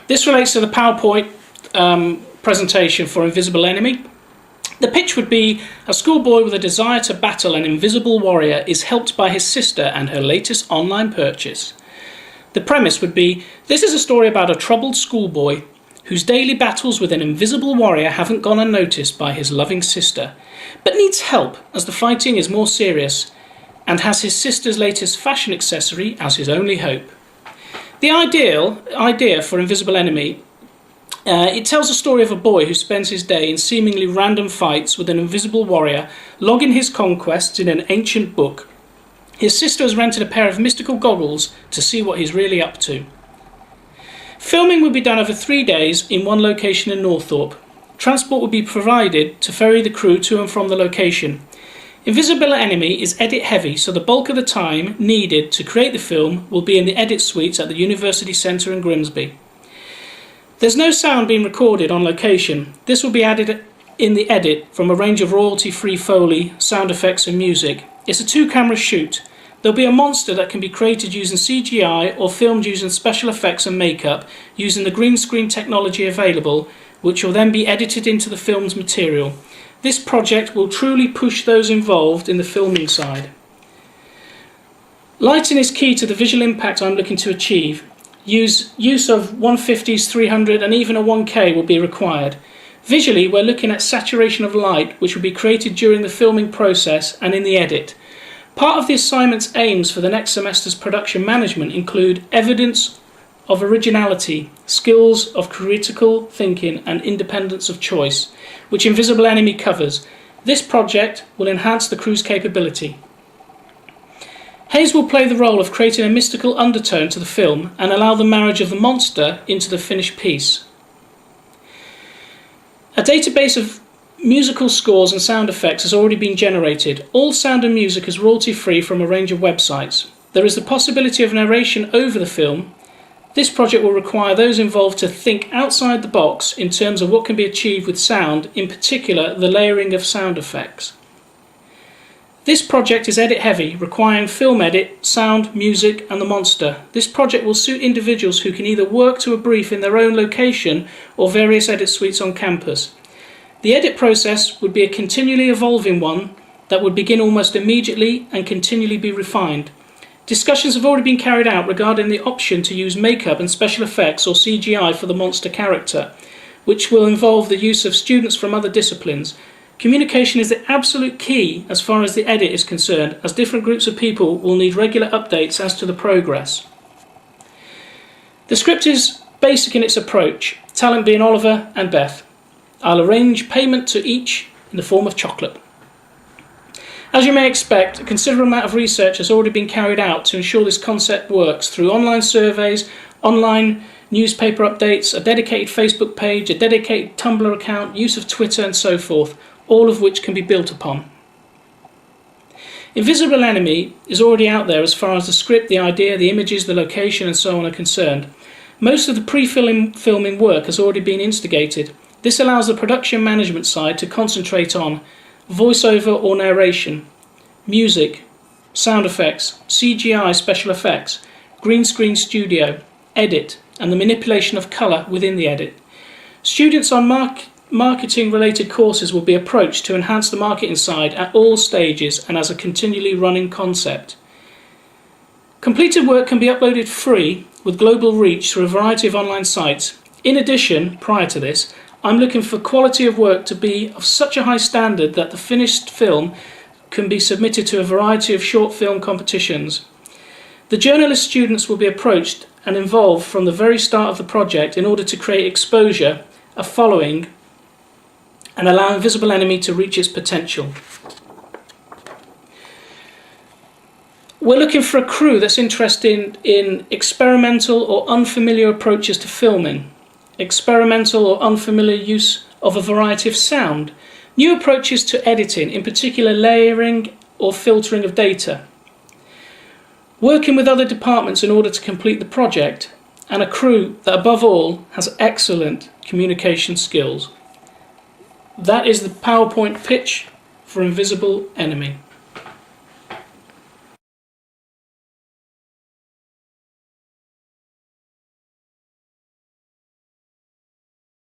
This relates to the PowerPoint presentation for Invisible Enemy. The pitch would be: a schoolboy with a desire to battle an invisible warrior is helped by his sister and her latest online purchase. The premise would be: this is a story about a troubled schoolboy whose daily battles with an invisible warrior haven't gone unnoticed by his loving sister, but needs help as the fighting is more serious, and has his sister's latest fashion accessory as his only hope. The idea for Invisible Enemy, it tells a story of a boy who spends his day in seemingly random fights with an invisible warrior, logging his conquests in an ancient book. His sister has rented a pair of mystical goggles to see what he's really up to. Filming will be done over 3 days in one location in Northorpe. Transport will be provided to ferry the crew to and from the location. Invisible Enemy is edit heavy, so the bulk of the time needed to create the film will be in the edit suites at the University Centre in Grimsby. There's no sound being recorded on location. This will be added in the edit from a range of royalty-free Foley, sound effects and music. It's a 2-camera shoot. There'll be a monster that can be created using CGI or filmed using special effects and makeup using the green screen technology available, which will then be edited into the film's material. This project will truly push those involved in the filming side. Lighting is key to the visual impact I'm looking to achieve. Use of 150s, 300 and even a 1K will be required. Visually, we're looking at saturation of light, which will be created during the filming process and in the edit. Part of the assignment's aims for the next semester's production management include evidence of originality, skills of critical thinking and independence of choice, which Invisible Enemy covers. This project will enhance the crew's capability. Hayes will play the role of creating a mystical undertone to the film and allow the marriage of the monster into the finished piece. A database of musical scores and sound effects has already been generated. All sound and music is royalty-free from a range of websites. There is the possibility of narration over the film. This project will require those involved to think outside the box in terms of what can be achieved with sound, in particular the layering of sound effects. This project is edit heavy, requiring film edit, sound, music and the monster. This project will suit individuals who can either work to a brief in their own location or various edit suites on campus. The edit process would be a continually evolving one that would begin almost immediately and continually be refined. Discussions have already been carried out regarding the option to use makeup and special effects or CGI for the monster character, which will involve the use of students from other disciplines. Communication is the absolute key as far as the edit is concerned, as different groups of people will need regular updates as to the progress. The script is basic in its approach, talent being Oliver and Beth. I'll arrange payment to each in the form of chocolate. As you may expect, a considerable amount of research has already been carried out to ensure this concept works through online surveys, online newspaper updates, a dedicated Facebook page, a dedicated Tumblr account, use of Twitter and so forth, all of which can be built upon. Invisible Enemy is already out there as far as the script, the idea, the images, the location and so on are concerned. Most of the pre-filming work has already been instigated. This allows the production management side to concentrate on voiceover or narration, music, sound effects, CGI special effects, green screen studio, edit, and the manipulation of colour within the edit. Students on marketing related courses will be approached to enhance the marketing side at all stages and as a continually running concept. Completed work can be uploaded free with global reach through a variety of online sites. In addition, prior to this, I'm looking for quality of work to be of such a high standard that the finished film can be submitted to a variety of short film competitions. The journalist students will be approached and involved from the very start of the project in order to create exposure, a following, and allow Invisible Enemy to reach its potential. We're looking for a crew that's interested in experimental or unfamiliar approaches to filming, experimental or unfamiliar use of a variety of sound, new approaches to editing, in particular layering or filtering of data, working with other departments in order to complete the project, and a crew that above all has excellent communication skills. That is the PowerPoint pitch for Invisible Enemy.